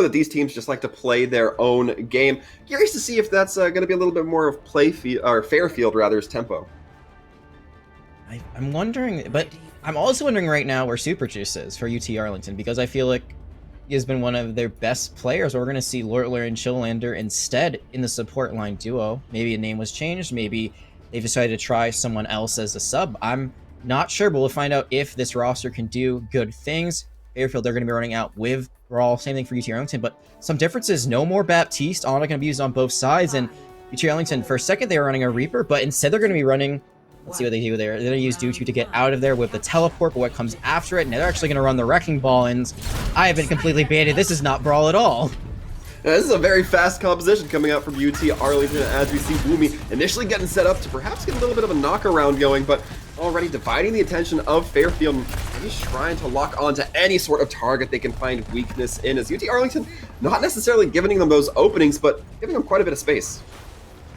That these teams just like to play their own game. Curious to see if that's going to be a little bit more of Fairfield rather's tempo. I'm wondering, but I'm also wondering right now where Super Juice is for UT Arlington, because I feel like he has been one of their best players. We're going to see Lortler and Chillander instead in the support line duo. Maybe a name was changed. Maybe they've decided to try someone else as a sub. I'm not sure, but we'll find out if this roster can do good things. Fairfield, they're going to be running out with Brawl. Same thing for UT Arlington, but some differences. No more Baptiste. All not going to be used on both sides. And UT Arlington, for a second, they were running a Reaper, but instead they're going to be running... Let's see what they do there. They're going to use Dutu to get out of there with the teleport, but what comes after it? Now they're actually going to run the Wrecking Ball, and I have been completely baited. This is not Brawl at all. This is a very fast composition coming out from UT Arlington as we see Woomy initially getting set up to perhaps get a little bit of a knockaround going, but already dividing the attention of Fairfield. He's trying to lock onto any sort of target they can find weakness in, as UT Arlington not necessarily giving them those openings, but giving them quite a bit of space.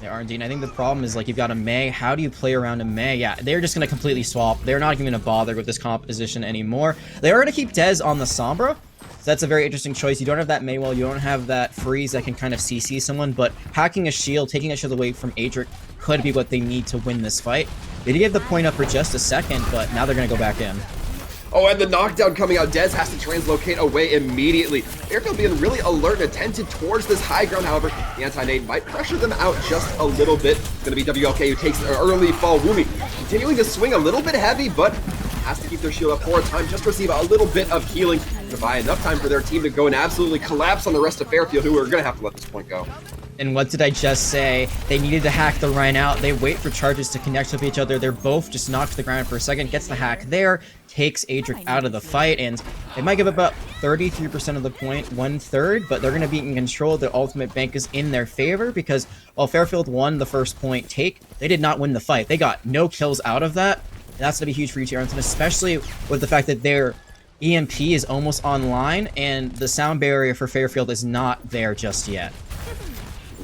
They are indeed. I think the problem is, like, you've got a Mei. How do you play around a Mei? Yeah, they're just going to completely swap. They're not even going to bother with this composition anymore. They are going to keep Dez on the Sombra. So that's a very interesting choice. You don't have that Mei wall. You don't have that freeze that can kind of CC someone, but hacking a shield, taking a shield away from Adric could be what they need to win this fight. They did give the point up for just a second, but now they're going to go back in. Oh, and the knockdown coming out. Dez has to translocate away immediately. Fairfield being really alert and attentive towards this high ground. However, the anti-nade might pressure them out just a little bit. It's going to be WLK who takes the early fall. Woomy continuing to swing a little bit heavy, but has to keep their shield up for a time just to receive a little bit of healing to buy enough time for their team to go and absolutely collapse on the rest of Fairfield, who are going to have to let this point go. And what did I just say? They needed to hack the Rhine out. They wait for charges to connect with each other. They're both just knocked to the ground for a second. Gets the hack there. Takes Adric out of the fight. And they might give about 33% of the point, 1/3. But they're going to be in control. The ultimate bank is in their favor. Because while Fairfield won the first point take, they did not win the fight. They got no kills out of that. And that's going to be huge for UT Arlington. Especially with the fact that their EMP is almost online. And the sound barrier for Fairfield is not there just yet.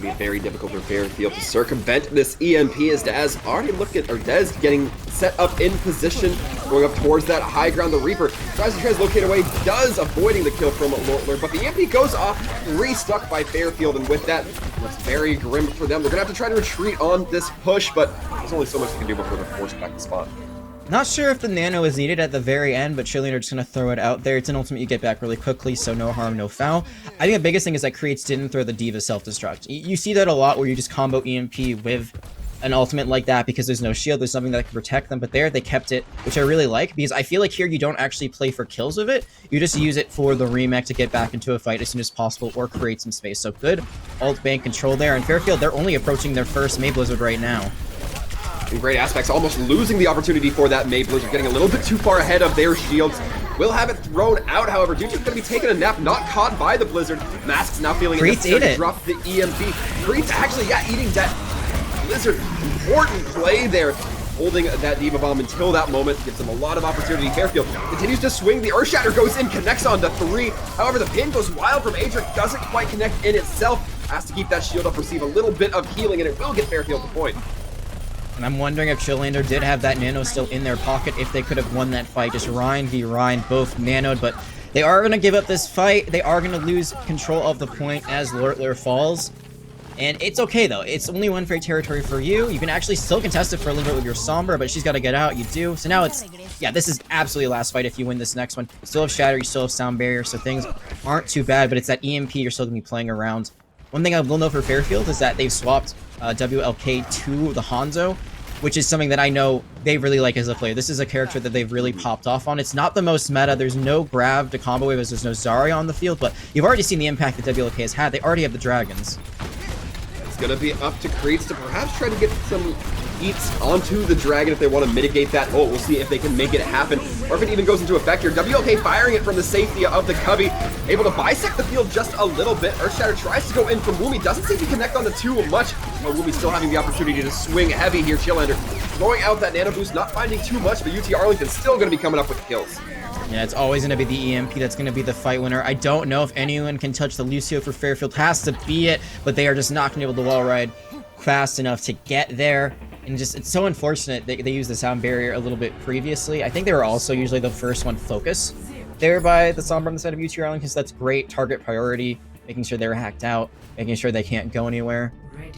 Be very difficult for Fairfield to circumvent this EMP, as Dez already look at, or Dez getting set up in position, going up towards that high ground. The Reaper tries to translocate away, does avoiding the kill from Lortler, but the EMP goes off, restuck by Fairfield, and with that, it's very grim for them. They're gonna have to try to retreat on this push, but there's only so much they can do before they're forced back to spawn. Not sure if the nano is needed at the very end, but Chillander just going to throw it out there. It's an ultimate you get back really quickly, so no harm, no foul. I think the biggest thing is that Creates didn't throw the D.Va self-destruct. You see that a lot where you just combo EMP with an ultimate like that because there's no shield, there's something that can protect them, but there they kept it, which I really like, because I feel like here you don't actually play for kills with it, you just use it for the remake to get back into a fight as soon as possible or create some space. So good ult bank control there, and Fairfield, they're only approaching their first Mei Blizzard right now. In great aspects, almost losing the opportunity for that Mei Blizzard, getting a little bit too far ahead of their shields. Will have it thrown out, however. Dutu's going to be taking a nap, not caught by the Blizzard. Mask's now feeling it necessary to drop the EMP. Creeps actually, eating that Blizzard. Important play there. Holding that D.Va bomb until that moment gives them a lot of opportunity. Fairfield continues to swing. The Earthshatter goes in, connects onto 3. However, the pin goes wild from Adric, doesn't quite connect in itself. Has to keep that shield up, receive a little bit of healing, and it will get Fairfield the point. And I'm wondering if Chillander did have that nano still in their pocket, if they could have won that fight. Just Rhine v Rhine, both nanoed, but they are going to give up this fight. They are going to lose control of the point as Lortler falls. And it's okay, though. It's only one free territory for you. You can actually still contest it for a little bit with your Sombra, but she's got to get out. You do. So now it's, this is absolutely last fight if you win this next one. You still have Shatter, you still have Sound Barrier, so things aren't too bad, but it's that EMP you're still going to be playing around. One thing I will know for Fairfield is that they've swapped WLK to the Hanzo, which is something that I know they really like as a player. This is a character that they've really popped off on. It's not the most meta. There's no grab to combo with, as there's no Zarya on the field, but you've already seen the impact that WLK has had. They already have the dragons. It's going to be up to Creates to perhaps try to get some eats onto the dragon if they want to mitigate that ult. We'll see if they can make it happen, or if it even goes into effect here. WLK firing it from the safety of the Cubby, able to bisect the field just a little bit. Earthshatter tries to go in from Woomy, doesn't seem to connect on the 2 much, but Woomy still having the opportunity to swing heavy here. Chillander throwing out that nano boost, not finding too much, but UT Arlington still going to be coming up with kills. Yeah, it's always going to be the EMP that's going to be the fight winner. I don't know if anyone can touch the Lucio for Fairfield. Has to be it, but they are just not going to be able to wall ride fast enough to get there. And just, it's so unfortunate they used the sound barrier a little bit previously. I think they were also usually the first one focus. there by the Sombra on the side of UT Arlington, so that's great target priority, making sure they're hacked out, making sure they can't go anywhere.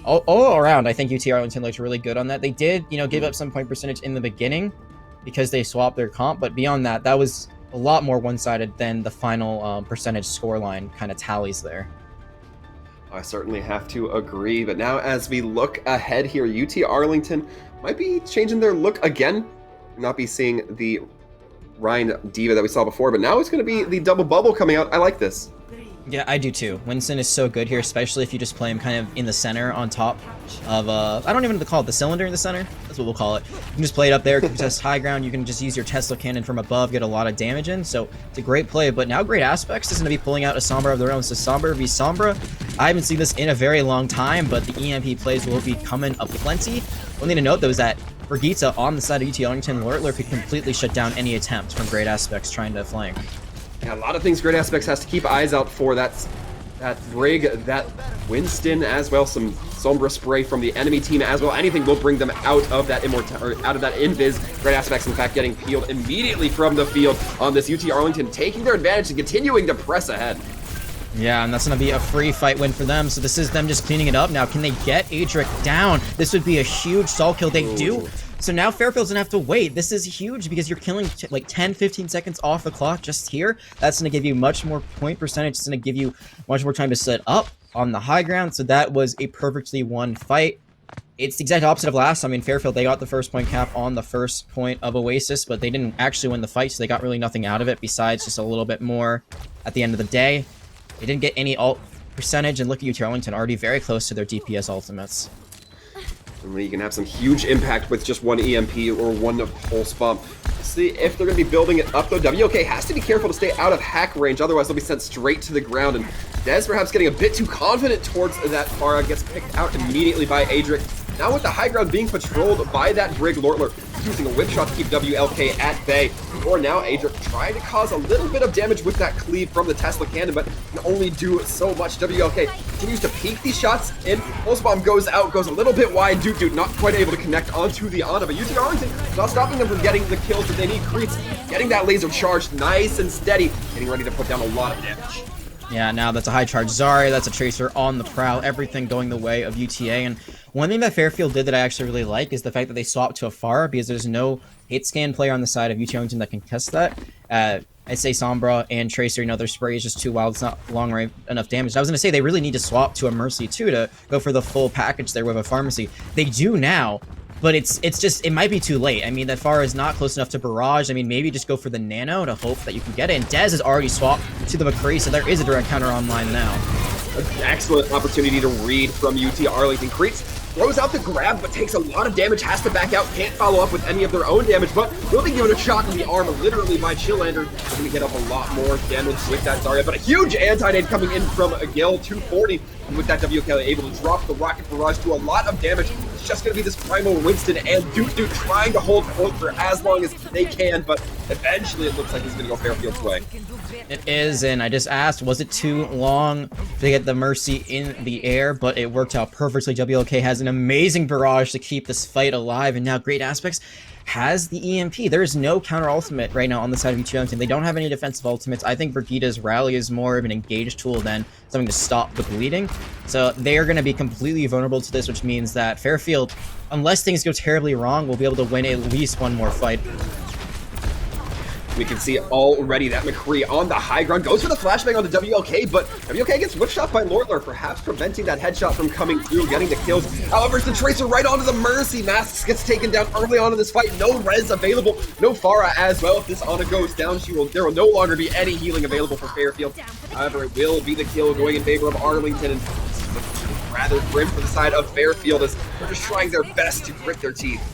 All around, I think UT Arlington looked really good on that. They did, give up some point percentage in the beginning because they swapped their comp, but beyond that, that was a lot more one-sided than the final percentage scoreline kind of tallies there. I certainly have to agree, but now as we look ahead here, UT Arlington might be changing their look again. Not be seeing the Ryan Diva that we saw before, but now it's going to be the double bubble coming out. I like this. Yeah, I do too. Winston is so good here, especially if you just play him kind of in the center on top of, I don't even know what to call it, the cylinder in the center? That's what we'll call it. You can just play it up there, contest high ground, you can just use your Tesla cannon from above, get a lot of damage in, so it's a great play, but now Great Aspects is going to be pulling out a Sombra of their own, so Sombra v Sombra. I haven't seen this in a very long time, but the EMP plays will be coming aplenty. One thing to note, though, is that Brigitte on the side of UT Arlington, Lurtler could completely shut down any attempt from Great Aspects trying to flank. Yeah, a lot of things Great Aspects has to keep eyes out for. That Brig, that Winston, as well, some Sombra spray from the enemy team as well. Anything will bring them out of that out of that invis. Great Aspects, in fact, getting peeled immediately from the field on this UT Arlington, taking their advantage and continuing to press ahead. Yeah, and that's going to be a free fight win for them. So this is them just cleaning it up now. Can they get Adric down? This would be a huge stall kill. They do. So now Fairfield's going to have to wait. This is huge because you're killing like 10, 15 seconds off the clock just here. That's going to give you much more point percentage. It's going to give you much more time to set up on the high ground. So that was a perfectly won fight. It's the exact opposite of last time. I mean, Fairfield, they got the first point cap on the first point of Oasis, but they didn't actually win the fight, so they got really nothing out of it besides just a little bit more at the end of the day. They didn't get any ult percentage, and look at UT Arlington, already very close to their DPS ultimates. And you can have some huge impact with just one EMP or one pulse bomb. See if they're going to be building it up, though. WK has to be careful to stay out of hack range, otherwise they'll be sent straight to the ground. And Dez perhaps getting a bit too confident towards that Pharah, gets picked out immediately by Adric. Now with the high ground being patrolled by that Brig, Lortler using a whip shot to keep WLK at bay. Or now Adric trying to cause a little bit of damage with that cleave from the Tesla cannon, but can only do so much. WLK continues to peek these shots in. Pulse bomb goes out, goes a little bit wide. Dude, not quite able to connect onto the Ana, but UT Arlington not stopping them from getting the kills that they need. Creeps getting that laser charged nice and steady, getting ready to put down a lot of damage. Yeah, now that's a high charge Zarya, that's a Tracer on the prowl, everything going the way of UTA. And one thing that Fairfield did that I actually really like is the fact that they swapped to a Pharah, because there's no hit scan player on the side of UT Arlington that can test that. I'd say Sombra and Tracer, their spray is just too wild, it's not long range enough damage. I was going to say they really need to swap to a Mercy too to go for the full package there with a Pharmacy. They do now, but it's just, it might be too late. I mean, that Pharah is not close enough to Barrage. I mean, maybe just go for the Nano to hope that you can get it. And Dez has already swapped to the McCree, so there is a direct counter online now. An excellent opportunity to read from UT Arlington. Creeps throws out the grab, but takes a lot of damage, has to back out, can't follow up with any of their own damage, but will be given a shot in the arm, literally by Chillander. They're going to get up a lot more damage with that Zarya, but a huge anti-nade coming in from Gil, 240, and with that WK able to drop the rocket barrage to a lot of damage. It's just going to be this Primal Winston and Duke trying to hold point for as long as they can, but eventually it looks like he's going to go Fairfield's way. It is, and I just asked, was it too long to get the Mercy in the air? But it worked out perfectly. WLK has an amazing barrage to keep this fight alive, and now Great Aspects has the EMP. There is no counter ultimate right now on the side of UT Arlington. They don't have any defensive ultimates. I think Brigitte's rally is more of an engaged tool than something to stop the bleeding. So they are going to be completely vulnerable to this, which means that Fairfield, unless things go terribly wrong, will be able to win at least one more fight. We can see already that McCree on the high ground goes for the flashbang on the WLK, but WLK gets whip shot by Lortler, perhaps preventing that headshot from coming through, getting the kills. However, it's the Tracer right onto the Mercy. Masks gets taken down early on in this fight. No res available, no Pharah as well. If this Ana goes down, there will no longer be any healing available for Fairfield. However, it will be the kill going in favor of Arlington, and rather grim for the side of Fairfield as they're just trying their best to grit their teeth.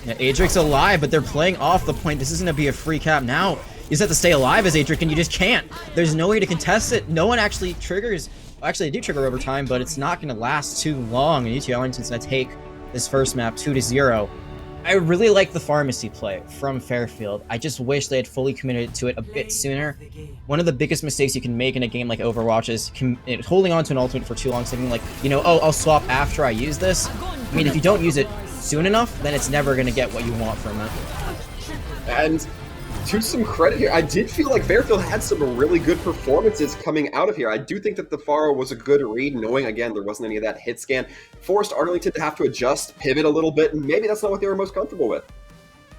Yeah, Adric's alive, but they're playing off the point. This isn't going to be a free cap now. You just have to stay alive as Adric, and you just can't. There's no way to contest it. No one actually triggers. Well, actually, they do trigger over time, but it's not going to last too long. And UT Arlington's going to take this first map 2-0. I really like the Pharmacy play from Fairfield. I just wish they had fully committed to it a bit sooner. One of the biggest mistakes you can make in a game like Overwatch is holding on to an ultimate for too long, thinking like, oh, I'll swap after I use this. I mean, if you don't use it soon enough, then it's never going to get what you want from it. And to some credit here, I did feel like Fairfield had some really good performances coming out of here. I do think that the Faro was a good read, knowing, again, there wasn't any of that hit scan. Forced Arlington to have to adjust, pivot a little bit, and maybe that's not what they were most comfortable with.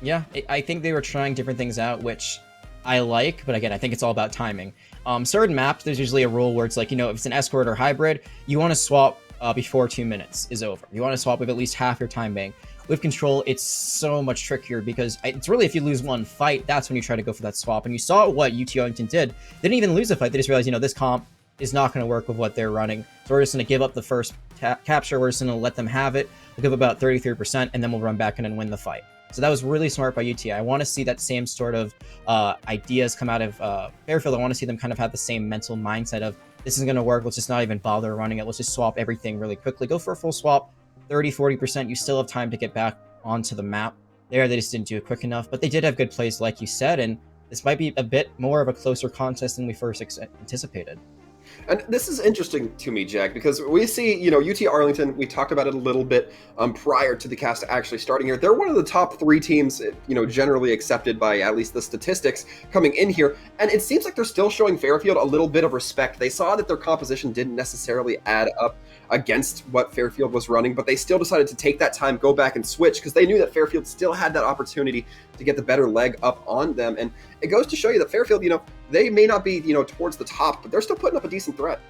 Yeah, I think they were trying different things out, which I like, but again, I think it's all about timing. Certain maps, there's usually a rule where it's like, you know, if it's an escort or hybrid, you want to swap before 2 minutes is over. You want to swap with at least half your time bank. With control, it's so much trickier because it's really, if you lose one fight, that's when you try to go for that swap. And you saw what UT Arlington did. They didn't even lose a fight. They just realized, you know, this comp is not going to work with what they're running. So we're just going to give up the first capture. We're just going to let them have it. We'll give about 33%, and then we'll run back in and win the fight. So that was really smart by UT. I want to see that same sort of ideas come out of Fairfield. I want to see them kind of have the same mental mindset of, this isn't going to work. Let's just not even bother running it. Let's just swap everything really quickly. Go for a full swap. 30-40%, you still have time to get back onto the map. There, they just didn't do it quick enough, but they did have good plays, like you said, and this might be a bit more of a closer contest than we first anticipated. And this is interesting to me, Jack, because we see, you know, UT Arlington, we talked about it a little bit prior to the cast actually starting here. They're one of the top 3 teams, you know, generally accepted by at least the statistics coming in here. And it seems like they're still showing Fairfield a little bit of respect. They saw that their composition didn't necessarily add up against what Fairfield was running, but they still decided to take that time, go back and switch, because they knew that Fairfield still had that opportunity to get the better leg up on them. And it goes to show you that Fairfield, you know, they may not be, you know, towards the top, but they're still putting up a decent threat.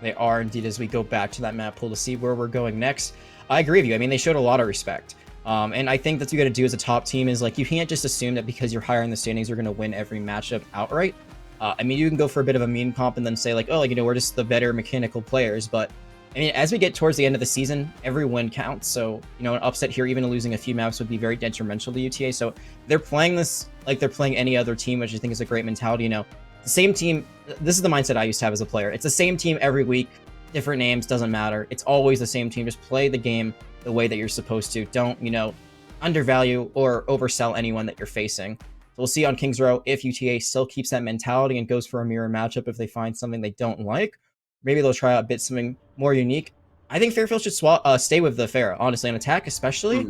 They are indeed, as we go back to that map pool to see where we're going next. I agree with you. I mean, they showed a lot of respect. And I think that's what you got to do as a top team is, like, you can't just assume that because you're higher in the standings, you're going to win every matchup outright. I mean, you can go for a bit of a mean comp and then say, like, oh, like, you know, we're just the better mechanical players. But, I mean, as we get towards the end of the season, every win counts. So, you know, an upset here, even losing a few maps, would be very detrimental to UTA. So they're playing this like they're playing any other team, which I think is a great mentality. You know, the same team, this is the mindset I used to have as a player. It's the same team every week, different names, doesn't matter. It's always the same team. Just play the game the way that you're supposed to. Don't, you know, undervalue or oversell anyone that you're facing. So we'll see on Kings Row if UTA still keeps that mentality and goes for a mirror matchup if they find something they don't like. Maybe they'll try out a bit something more unique. I think Fairfield should stay with the Pharah, honestly, on attack especially.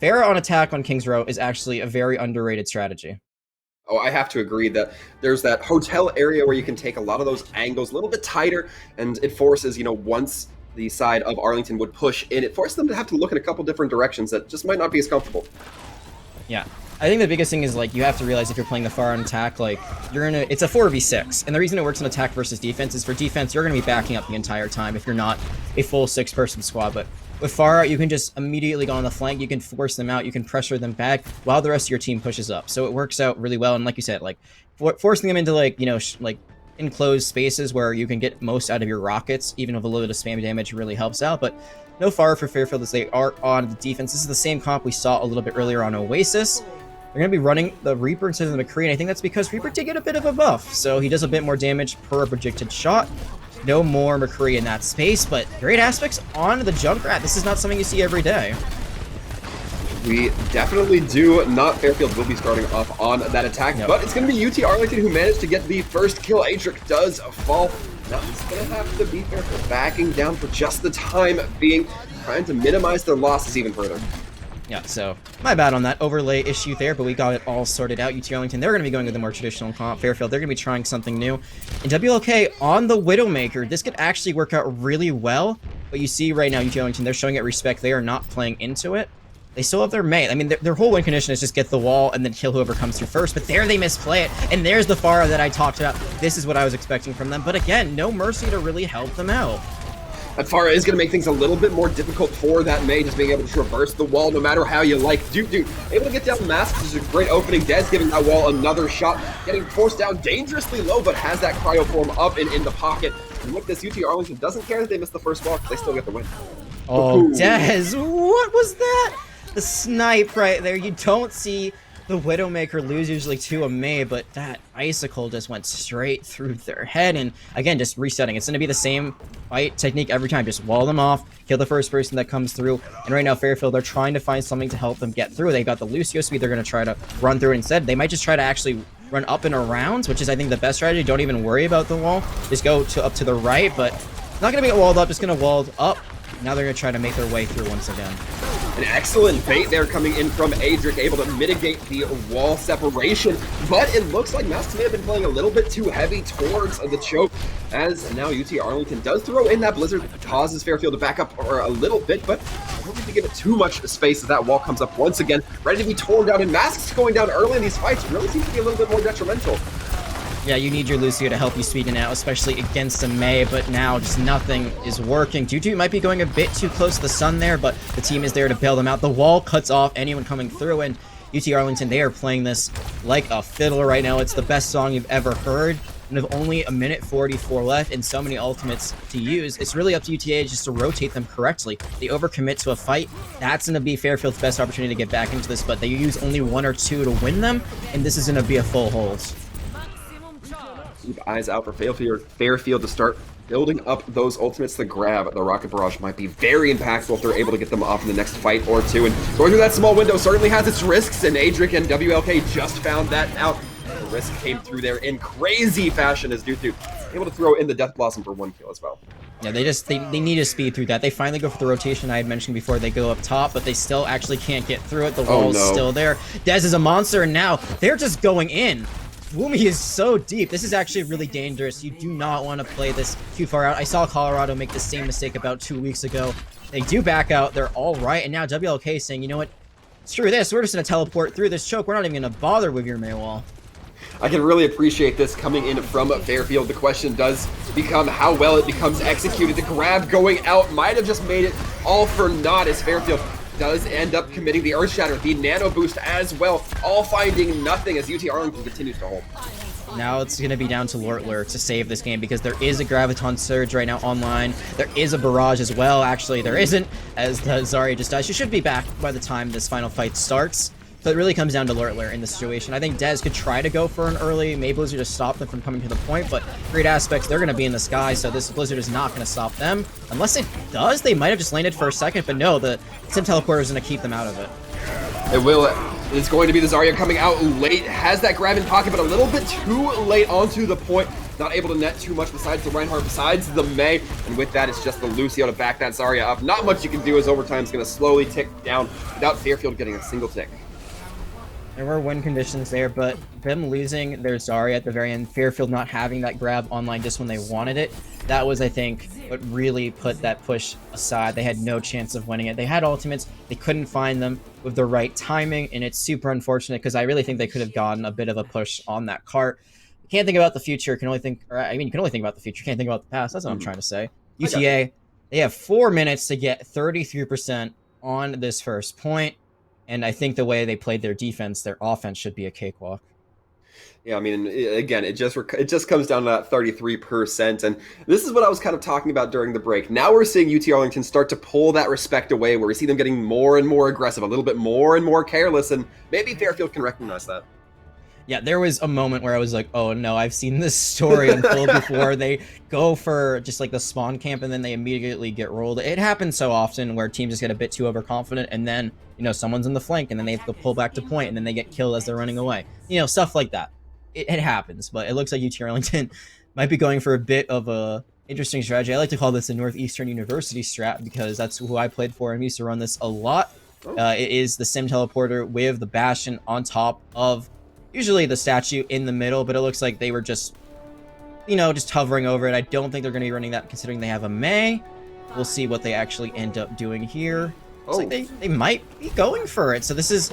Pharah on attack on Kings Row is actually a very underrated strategy. Oh, I have to agree that there's that hotel area where you can take a lot of those angles a little bit tighter, and it forces, you know, once the side of Arlington would push in, it forces them to have to look in a couple different directions that just might not be as comfortable. Yeah. I think the biggest thing is, like, you have to realize if you're playing the Pharah on attack, like, it's a 4v6. And the reason it works in attack versus defense is for defense, you're going to be backing up the entire time if you're not a full 6-person squad. But with Pharah, you can just immediately go on the flank, you can force them out, you can pressure them back while the rest of your team pushes up. So it works out really well. And like you said, like, forcing them into, like, you know, like, enclosed spaces where you can get most out of your rockets, even with a little bit of spam damage, really helps out. But no Pharah for Fairfield as they are on the defense. This is the same comp we saw a little bit earlier on Oasis. They're going to be running the Reaper instead of the McCree, and I think that's because Reaper did get a bit of a buff, so he does a bit more damage per projected shot. No more McCree in that space, but great aspects on the Junkrat. This is not something you see every day. We definitely do not. Fairfield will be starting off on that attack, but it's going to be UT Arlington who managed to get the first kill. Adric does fall. Now it's going to have to be Fairfield backing down for just the time being, trying to minimize their losses even further. Yeah, so my bad on that overlay issue there, but we got it all sorted out. UT Arlington, they're going to be going with the more traditional comp. Fairfield, they're going to be trying something new. And WLK on the Widowmaker, this could actually work out really well. But you see right now, UT Arlington, they're showing it respect. They are not playing into it. They still have their mate. I mean, their whole win condition is just get the wall and then kill whoever comes through first. But there they misplay it. And there's the Pharah that I talked about. This is what I was expecting from them. But again, no mercy to really help them out. That Pharah is going to make things a little bit more difficult for that Mei, just being able to traverse the wall no matter how you like. Dude, able to get down Mask, this is a great opening. Dez giving that wall another shot, getting forced down dangerously low, but has that cryo form up and in the pocket. And look, this UT Arlington doesn't care that they missed the first wall, they still get the win. Oh, Dez, what was that? The snipe right there. You don't see the Widowmaker lose usually to a Mei, but that icicle just went straight through their head. And again, just resetting. It's going to be the same fight technique every time. Just wall them off, kill the first person that comes through. And right now, Fairfield, they're trying to find something to help them get through. They got the Lucio speed. They're going to try to run through it instead. They might just try to actually run up and around, which is, I think, the best strategy. Don't even worry about the wall. Just go up to the right, but not going to be walled up. Just going to wall up. Now they're going to try to make their way through once again. An excellent bait there coming in from Adric, able to mitigate the wall separation, but it looks like Masks may have been playing a little bit too heavy towards the choke, as now UT Arlington does throw in that Blizzard, causes Fairfield to back up a little bit, but I don't need to give it too much space as that wall comes up once again, ready to be torn down, and Masks going down early in these fights really seems to be a little bit more detrimental. Yeah, you need your Lucio to help you sweeten out, especially against a Mei, but now just nothing is working. Tutu might be going a bit too close to the sun there, but the team is there to bail them out. The wall cuts off anyone coming through, and UT Arlington, they are playing this like a fiddle right now. It's the best song you've ever heard, and with only a minute 44 left and so many ultimates to use, it's really up to UTA just to rotate them correctly. They overcommit to a fight. That's going to be Fairfield's best opportunity to get back into this, but they use only 1 or 2 to win them, and this is going to be a full hold. Keep eyes out for Fairfield to start building up those ultimates to grab. The Rocket Barrage might be very impactful if they're able to get them off in the next fight or two. And going through that small window certainly has its risks, and Adric and WLK just found that out. The risk came through there in crazy fashion as Dutu able to throw in the Death Blossom for 1 kill as well. Yeah, they need to speed through that. They finally go for the rotation I had mentioned before. They go up top, but they still actually can't get through it. The wall's still there. Dez is a monster, and now they're just going in. Woomy is so deep. This is actually really dangerous. You do not want to play this too far out. I saw Colorado make the same mistake about 2 weeks ago. They do back out. They're all right. And now WLK is saying, you know what? Screw this. We're just going to teleport through this choke. We're not even going to bother with your Mei wall. I can really appreciate this coming in from Fairfield. The question does become how well it becomes executed. The grab going out might have just made it all for naught as Fairfield does end up committing the Earth Shatter, the Nano Boost as well, all finding nothing as UT Arlington continues to hold. Now it's going to be down to Lortler to save this game because there is a Graviton Surge right now online. There is a Barrage as well. Actually, there isn't, as the Zarya just died. She should be back by the time this final fight starts. So it really comes down to Lortler in this situation. I think Dez could try to go for an early Mei Blizzard to stop them from coming to the point, but great aspects, they're going to be in the sky, so this Blizzard is not going to stop them. Unless it does, they might have just landed for a second, but no, the Sim Teleporter is going to keep them out of it. It will. It's going to be the Zarya coming out late. Has that grab in pocket, but a little bit too late onto the point. Not able to net too much besides the Reinhardt, besides the Mei. And with that, it's just the Lucio to back that Zarya up. Not much you can do as overtime is going to slowly tick down without Fairfield getting a single tick. There were win conditions there, but them losing their Zarya at the very end, Fairfield not having that grab online just when they wanted it, that was, I think, what really put that push aside. They had no chance of winning it. They had ultimates, they couldn't find them with the right timing, and it's super unfortunate because I really think they could have gotten a bit of a push on that cart. You can't think about the future, you can only think about the future, you can't think about the past, that's what I'm trying to say. UTA, they have 4 minutes to get 33% on this first point. And I think the way they played their defense, their offense should be a cakewalk. Yeah, I mean, again, it just comes down to that 33%, and this is what I was kind of talking about during the break. Now we're seeing UT Arlington start to pull that respect away, where we see them getting more and more aggressive, a little bit more and more careless, and maybe Fairfield can recognize that. Yeah, there was a moment where I was like, oh no, I've seen this story unfold before. They go for just like the spawn camp and then they immediately get rolled. It happens so often where teams just get a bit too overconfident and then, you know, someone's in the flank and then they have to pull back to point and then they get killed as they're running away. You know, stuff like that. It happens, but it looks like UT Arlington might be going for a bit of a interesting strategy. I like to call this a Northeastern University strat because that's who I played for and we used to run this a lot. It is the Sim Teleporter with the Bastion on top of usually the statue in the middle, but it looks like they were just, you know, just hovering over it. I don't think they're going to be running that considering they have a Mei. We'll see what they actually end up doing here. Looks like they might be going for it. So this is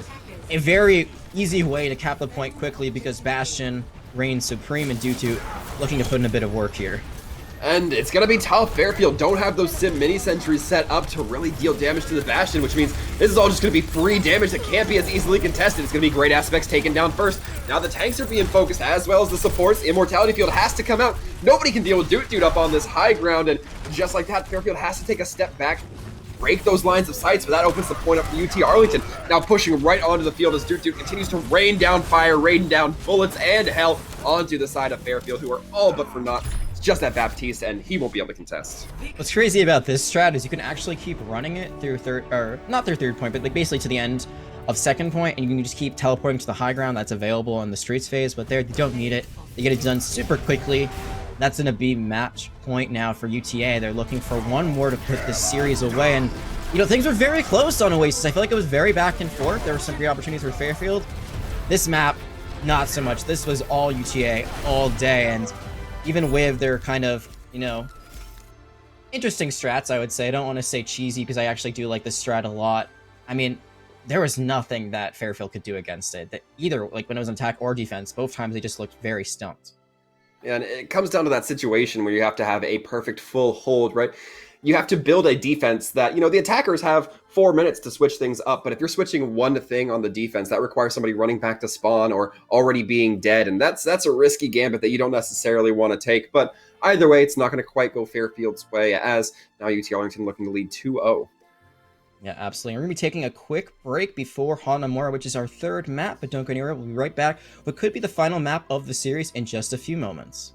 a very easy way to cap the point quickly because Bastion reigns supreme and Dutu looking to put in a bit of work here. And it's going to be tough. Fairfield don't have those Sim mini-sentries set up to really deal damage to the Bastion, which means this is all just going to be free damage that can't be as easily contested. It's going to be great aspects taken down first. Now the tanks are being focused as well as the supports. Immortality Field has to come out. Nobody can deal with Dude up on this high ground, and just like that, Fairfield has to take a step back, break those lines of sight, so that opens the point up for UT Arlington. Now pushing right onto the field as Dude continues to rain down fire, rain down bullets and hell onto the side of Fairfield, who are all but for naught. Just that Baptiste, and he won't be able to contest. What's crazy about this strat is you can actually keep running it through not through third point, but like basically to the end of second point, and you can just keep teleporting to the high ground that's available in the streets phase, but there, you don't need it. They get it done super quickly. That's going to be match point now for UTA. They're looking for one more to put this series away, and You know, things were very close on Oasis. I feel like it was very back and forth. There were some great opportunities for Fairfield. This map, not so much. This was all UTA all day, and even with their kind of, you know, interesting strats, I would say. I don't want to say cheesy because I actually do like this strat a lot. I mean, there was nothing that Fairfield could do against it. That either, like when it was on attack or defense, both times they just looked very stumped. And it comes down to that situation where you have to have a perfect full hold, right? You have to build a defense that, you know, the attackers have 4 minutes to switch things up, but if you're switching one thing on the defense, that requires somebody running back to spawn or already being dead, and that's a risky gambit that you don't necessarily want to take. But either way, it's not going to quite go Fairfield's way, as now UT Arlington looking to lead 2-0. Yeah, absolutely. We're going to be taking a quick break before Hanamura, which is our third map, but don't go anywhere. We'll be right back. What could be the final map of the series in just a few moments.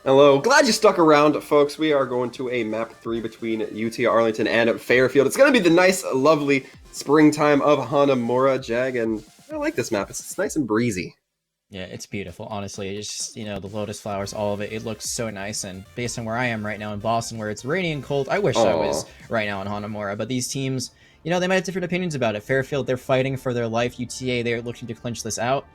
Hello, glad you stuck around, folks. We are going to a map 3 between UT Arlington and Fairfield. It's going to be the nice, lovely springtime of Hanamura, Jag, and I like this map. It's nice and breezy. Yeah, it's beautiful, honestly. It's just, the lotus flowers, all of it, it looks so nice, and based on where I am right now in Boston, where it's rainy and cold, I wish I was right now in Hanamura, but these teams, they might have different opinions about it. Fairfield, they're fighting for their life. UTA, they're looking to clinch this out.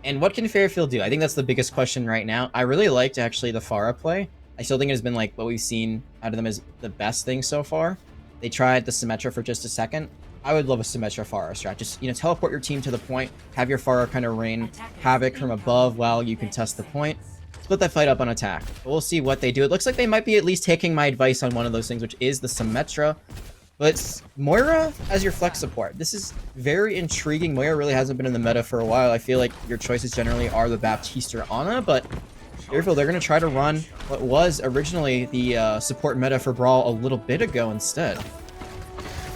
And what can Fairfield do? I think that's the biggest question right now. I really liked, actually, the Pharah play. I still think it has been, like, what we've seen out of them is the best thing so far. They tried the Symmetra for just a second. I would love a Symmetra Pharah strat. Just, teleport your team to the point, have your Pharah kind of rain havoc from above while you can test the point. Split that fight up on attack. But we'll see what they do. It looks like they might be at least taking my advice on one of those things, which is the Symmetra. But Moira as your flex support. This is very intriguing. Moira really hasn't been in the meta for a while. I feel like your choices generally are the Baptiste or Ana, but Fairfield, they're going to try to run what was originally the support meta for Brawl a little bit ago instead.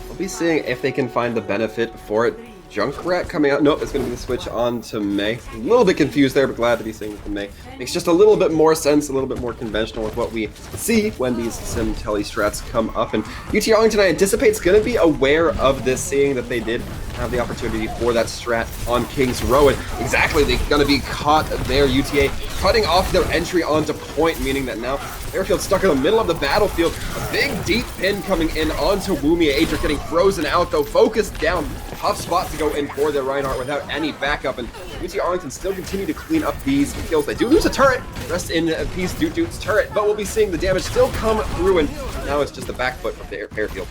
We'll be seeing if they can find the benefit for it. Junkrat coming out. Nope, it's going to be the switch on to Mei. A little bit confused there, but glad to be seeing it from Mei. Makes just a little bit more sense, a little bit more conventional with what we see when these sim telly strats come up. And UT Arlington, I anticipate, is going to be aware of this, seeing that they did have the opportunity for that strat on King's Row. And exactly, they're going to be caught there. UTA cutting off their entry onto point, meaning that now Fairfield stuck in the middle of the battlefield. A big deep pin coming in onto Wumi. Adric getting frozen out though, focused down. Tough spot to go in for their Reinhardt without any backup, and UT Arlington still continue to clean up these kills. They do lose a turret, rest in peace Dude's turret, but we'll be seeing the damage still come through, and now it's just a back foot from Fairfield.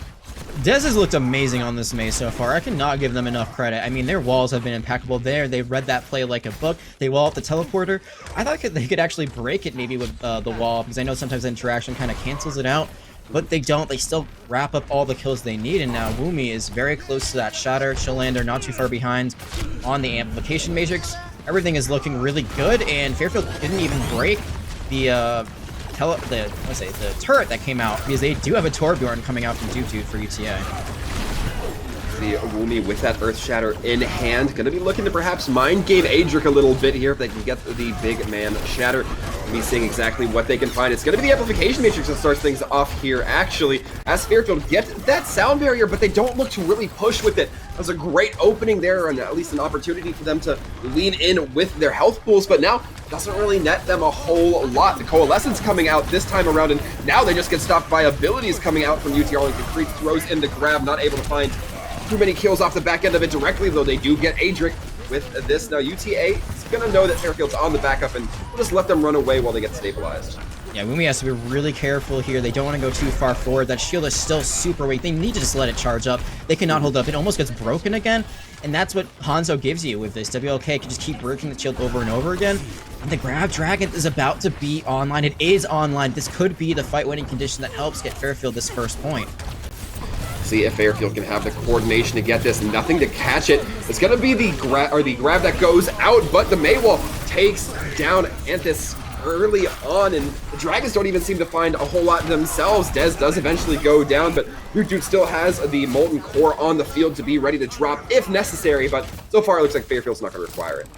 Dez has looked amazing on this Mei so far. I cannot give them enough credit. I mean, their walls have been impeccable there. They read that play like a book. They wall up the teleporter. I thought they could actually break it maybe with the wall, because I know sometimes the interaction kind of cancels it out, but they don't. They still wrap up all the kills they need, and now Wumi is very close to that shatter. Chillander not too far behind on the amplification matrix. Everything is looking really good, and Fairfield didn't even break the turret that came out, because they do have a Torbjorn coming out from Dude for UTA. The Wumi with that Earth Shatter in hand. Gonna be looking to perhaps mind game Adric a little bit here if they can get the big man Shatter. Be seeing exactly what they can find. It's gonna be the amplification matrix that starts things off here, actually, as Fairfield get that sound barrier, but they don't look to really push with it. That was a great opening there, and at least an opportunity for them to lean in with their health pools, but now doesn't really net them a whole lot. The Coalescence coming out this time around, and now they just get stopped by abilities coming out from UT Arlington. Creep throws in the grab, not able to find too many kills off the back end of it directly, though they do get Adric with this. Now UTA is going to know that Fairfield's on the backup, and we'll just let them run away while they get stabilized. Yeah, Wumi has to be really careful here. They don't want to go too far forward. That shield is still super weak. They need to just let it charge up. They cannot hold up. It almost gets broken again, and that's what Hanzo gives you with this. WLK can just keep breaking the shield over and over again. And the Grab Dragon is about to be online. It is online. This could be the fight-winning condition that helps get Fairfield this first point. See if Fairfield can have the coordination to get this. Nothing to catch it. It's going to be the grab that goes out, but the Maywall takes down Anthus early on, and the Dragons don't even seem to find a whole lot themselves. Dez does eventually go down, but Dude still has the Molten Core on the field to be ready to drop if necessary, but so far it looks like Fairfield's not going to require it.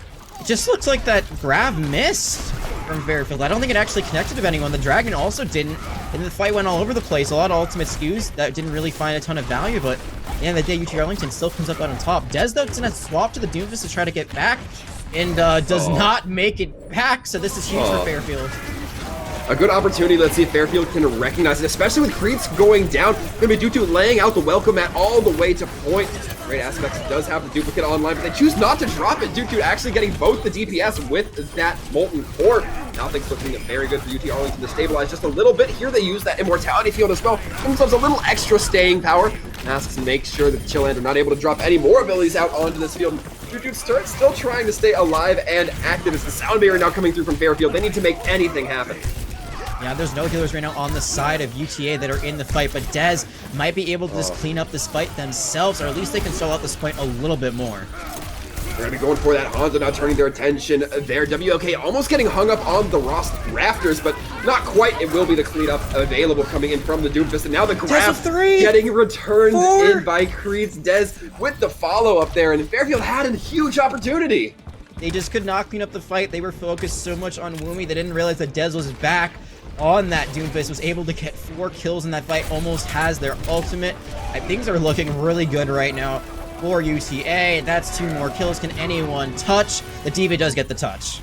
It just looks like that grab missed from Fairfield. I don't think it actually connected to anyone. The Dragon also didn't, and the fight went all over the place. A lot of ultimate skews that didn't really find a ton of value, but at the end of the day, UT Arlington still comes up on top. Dez, though, is going to swap to the Doomfist to try to get back, and does not make it back, so this is huge for Fairfield. A good opportunity. Let's see if Fairfield can recognize it, especially with creeps going down. Gonna be Dutu laying out the welcome mat all the way to point. Great Aspects does have the duplicate online, but they choose not to drop it. Dutu actually getting both the DPS with that Molten Core. Now things looking very good for UT Arlington to stabilize just a little bit. Here they use that Immortality Field as well. Give themselves a little extra staying power. Masks make sure that the Chillander are not able to drop any more abilities out onto this field. Dutu's still trying to stay alive and active as the sound barrier now coming through from Fairfield. They need to make anything happen. Yeah, there's no healers right now on the side of UTA that are in the fight, but Dez might be able to just clean up this fight themselves, or at least they can stall out this point a little bit more. They're going to be going for that. Hanzo now turning their attention there. WLK almost getting hung up on the rafters, but not quite. It will be the cleanup available coming in from the Doomfist. And now the grab getting returned in by Creed's Dez with the follow-up there. And Fairfield had a huge opportunity. They just could not clean up the fight. They were focused so much on Wumi, they didn't realize that Dez was back. on that Doomfist, was able to get 4 kills in that fight, almost has their ultimate. Things are looking really good right now for UTA. That's 2 more kills. Can anyone touch? The D.Va does get the touch.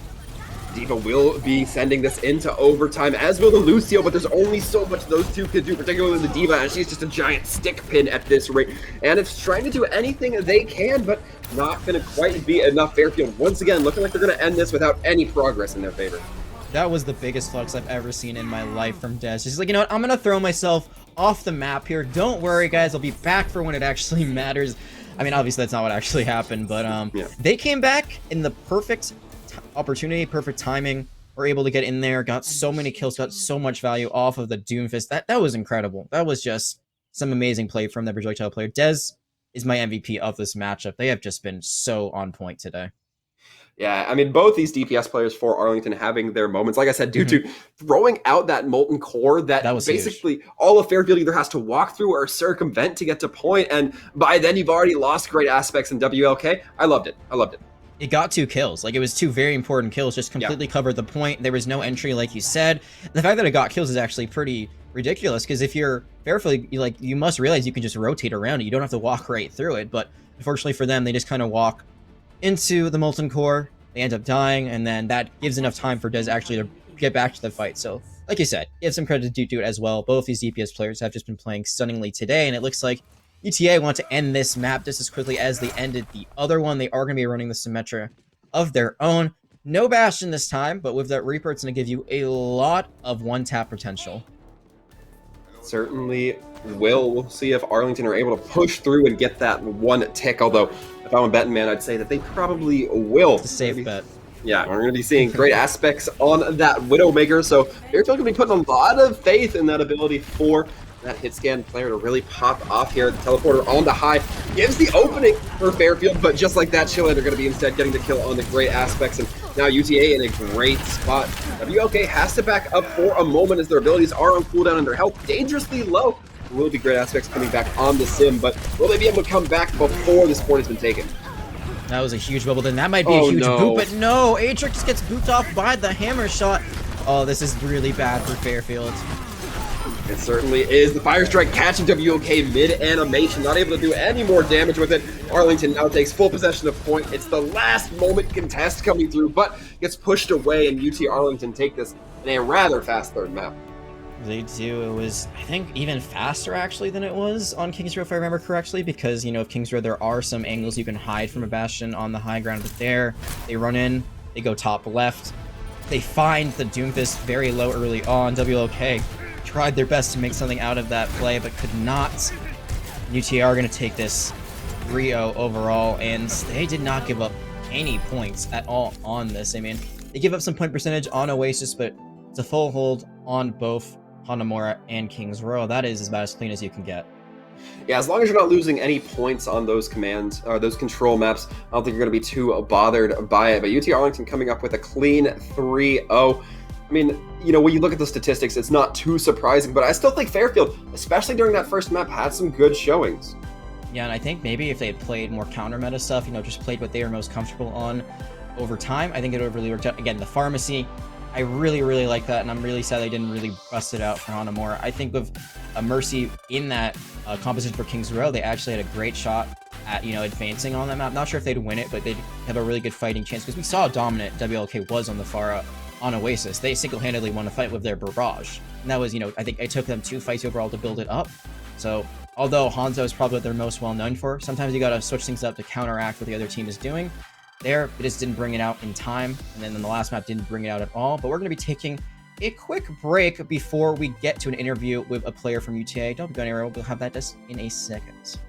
D.Va will be sending this into overtime, as will the Lucio, but there's only so much those two could do, particularly the D.Va, and she's just a giant stick pin at this rate. And it's trying to do anything they can, but not going to quite be enough. Fairfield, once again, looking like they're going to end this without any progress in their favor. That was the biggest flux I've ever seen in my life from Dez. She's like, you know what, I'm going to throw myself off the map here. Don't worry, guys. I'll be back for when it actually matters. I mean, obviously, that's not what actually happened, but they came back in the perfect opportunity, perfect timing. Were able to get in there, got so many kills, got so much value off of the Doomfist. That was incredible. That was just some amazing play from the projectile player. Dez is my MVP of this matchup. They have just been so on point today. Yeah, I mean, both these DPS players for Arlington having their moments, like I said, due to throwing out that molten core that was basically huge. All of Fairfield either has to walk through or circumvent to get to point, and by then you've already lost great aspects in WLK. I loved it. I loved it. It got 2 kills. Like, it was 2 very important kills, just completely covered the point. There was no entry, like you said. The fact that it got kills is actually pretty ridiculous, because if you're Fairfield, you must realize you can just rotate around it. You don't have to walk right through it, but unfortunately for them, they just kind of walk into the molten core. They end up dying, and then that gives enough time for Dez actually to get back to the fight. So, like you said, give some credit to it as well. Both these DPS players have just been playing stunningly today, and it looks like UTA want to end this map just as quickly as they ended the other one. They are going to be running the Symmetra of their own. No Bastion this time, but with that Reaper, it's going to give you a lot of one-tap potential. Certainly will. We'll see if Arlington are able to push through and get that one tick, although if I'm a betting man, I'd say that they probably will. It's a safe bet. Yeah, we're going to be seeing great aspects on that Widowmaker, so Fairfield going to be putting a lot of faith in that ability for that hit scan player to really pop off here. The teleporter on the high gives the opening for Fairfield, but just like that, Chillin are going to be instead getting the kill on the great aspects, and now UTA in a great spot. WLK has to back up for a moment as their abilities are on cooldown and their health dangerously low. There will be great aspects coming back on the sim, but will they be able to come back before this point has been taken? That was a huge bubble. Then that might be a huge boop, but no, Aatrix just gets booped off by the hammer shot. Oh, this is really bad for Fairfield. It certainly is. The Fire Strike catching WLK mid-animation, not able to do any more damage with it. Arlington now takes full possession of point. It's the last moment contest coming through, but gets pushed away, and UT Arlington take this in a rather fast third map. They do. It was, I think, even faster actually than it was on King's Row, if I remember correctly, because, you know, of King's Row, there are some angles you can hide from a Bastion on the high ground, but there, they run in, they go top left, they find the Doomfist very low early on. WLK tried their best to make something out of that play, but could not. UTA are going to take this 3-0 overall, and they did not give up any points at all on this. I mean, they give up some point percentage on Oasis, but it's a full hold on both Hanamura and King's Row. That is about as clean as you can get. Yeah, as long as you're not losing any points on those commands or those control maps, I don't think you're going to be too bothered by it. But UT Arlington coming up with a clean 3-0. I mean, you know, when you look at the statistics, it's not too surprising, but I still think Fairfield, especially during that first map, had some good showings. Yeah, and I think maybe if they had played more counter meta stuff, you know, just played what they were most comfortable on over time, I think it would have really worked out. Again, the pharmacy, I really, really like that, and I'm really sad they didn't really bust it out for Hanamura. I think with a Mercy in that composition for King's Row, they actually had a great shot at, you know, advancing on that map. Not sure if they'd win it, but they'd have a really good fighting chance, because we saw how dominant WLK was on the Pharah on Oasis. They single-handedly won a fight with their barrage. And that was, you know, I think it took them 2 fights overall to build it up. So, although Hanzo is probably what they're most well-known for, sometimes you gotta switch things up to counteract what the other team is doing. There, it just didn't bring it out in time, and then in the last map didn't bring it out at all. But we're going to be taking a quick break before we get to an interview with a player from UTA. Don't go anywhere, we'll have that just in a second.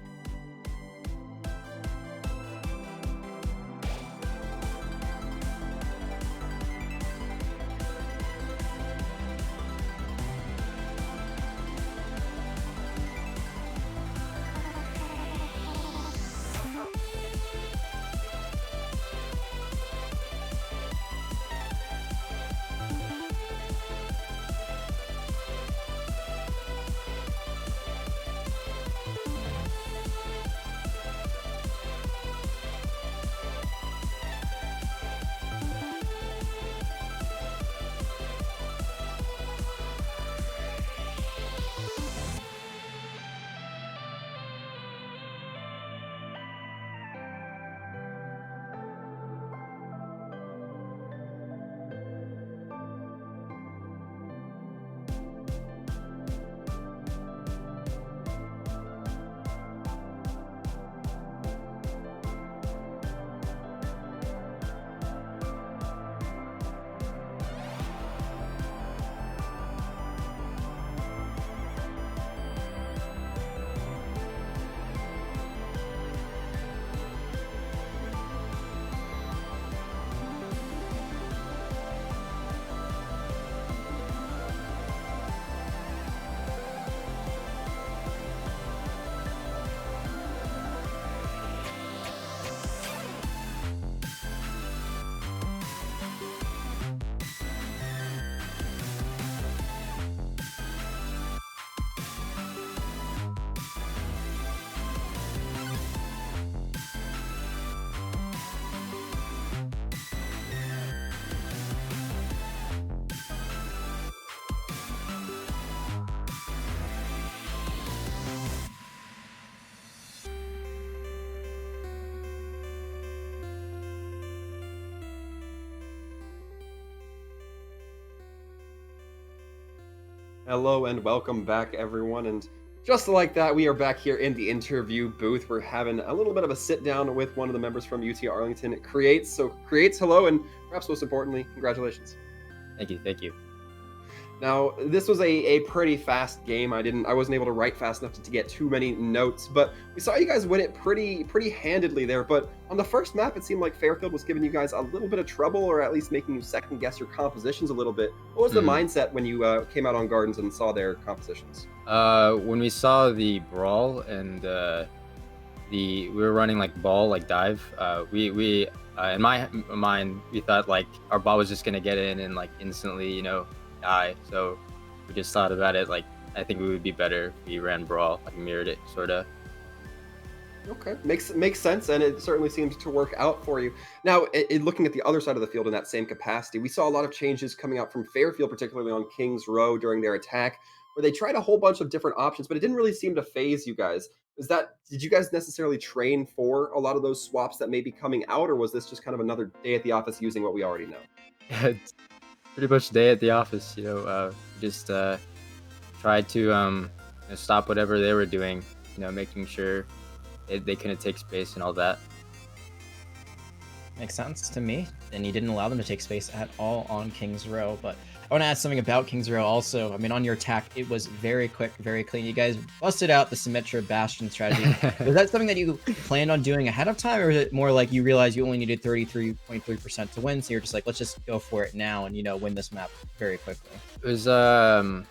Hello and welcome back, everyone. And just like that, we are back here in the interview booth. We're having a little bit of a sit down with one of the members from UT Arlington, Creates. So, Creates, hello, and perhaps most importantly, congratulations. Thank you. Now, this was a pretty fast game. I wasn't able to write fast enough to get too many notes, but we saw you guys win it pretty handedly there. But on the first map, it seemed like Fairfield was giving you guys a little bit of trouble, or at least making you second guess your compositions a little bit. What was the mindset when you came out on Gardens and saw their compositions? When we saw the brawl and we were running like ball, like dive, we in my mind, we thought like our ball was just gonna get in and like instantly, die. So we just thought about it like, I think we would be better if we ran brawl, like mirrored it, sorta. Okay, makes sense, and it certainly seems to work out for you. Now, looking at the other side of the field in that same capacity, we saw a lot of changes coming out from Fairfield, particularly on Kings Row during their attack, where they tried a whole bunch of different options, but it didn't really seem to phase you guys. Did you guys necessarily train for a lot of those swaps that may be coming out, or was this just kind of another day at the office using what we already know? It's pretty much day at the office, just tried to stop whatever they were doing, making sure they couldn't take space and all that. Makes sense to me. And you didn't allow them to take space at all on Kings Row. But I want to ask something about Kings Row also. I mean, on your attack, it was very quick, very clean. You guys busted out the Symmetra Bastion strategy. Was that something that you planned on doing ahead of time, or is it more like you realized you only needed 33.3% to win, so you're just like, let's just go for it now and, win this map very quickly? It was a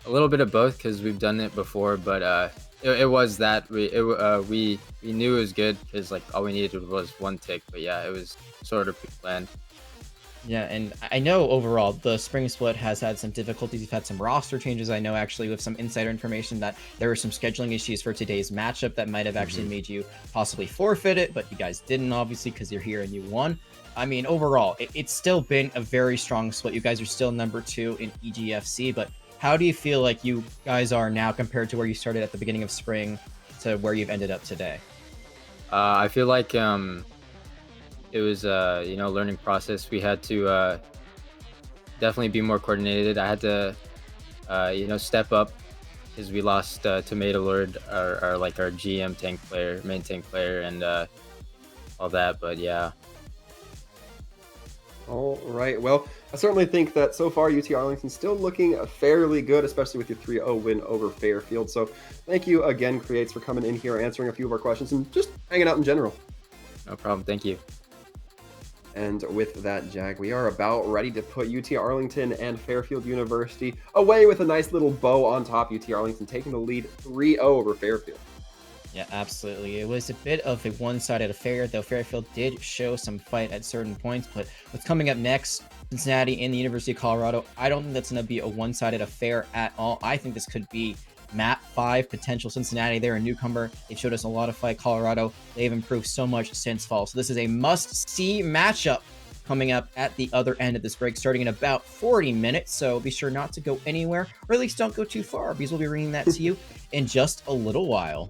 little bit of both, because we've done it before, but it was that we knew it was good, because like all we needed was one tick. But yeah, it was sort of pre-planned. Yeah, and I know overall the spring split has had some difficulties. You've had some roster changes. I know actually with some insider information that there were some scheduling issues for today's matchup that might have actually made you possibly forfeit it, but you guys didn't, obviously, because you're here and you won. I mean, overall, it's still been a very strong split. You guys are still number 2 in EGFC, but how do you feel like you guys are now compared to where you started at the beginning of spring to where you've ended up today? I feel like it was learning process. We had to definitely be more coordinated. I had to step up, because we lost Tomato Lord, our GM tank player, main tank player, and all that. But yeah. All right. Well, I certainly think that so far UT Arlington's still looking fairly good, especially with your 3-0 win over Fairfield. So thank you again, Creates, for coming in here, answering a few of our questions, and just hanging out in general. No problem. Thank you. And with that, Jag, we are about ready to put UT Arlington and Fairfield University away with a nice little bow on top. UT Arlington taking the lead 3-0 over Fairfield. Yeah, absolutely. It was a bit of a one-sided affair, though Fairfield did show some fight at certain points. But what's coming up next, Cincinnati and the University of Colorado, I don't think that's going to be a one-sided affair at all. I think this could be Map 5 potential. Cincinnati, they're a newcomer. They showed us a lot of fight. Colorado, they've improved so much since fall. So this is a must-see matchup coming up at the other end of this break, starting in about 40 minutes. So be sure not to go anywhere, or at least don't go too far, because we'll be bringing that to you in just a little while.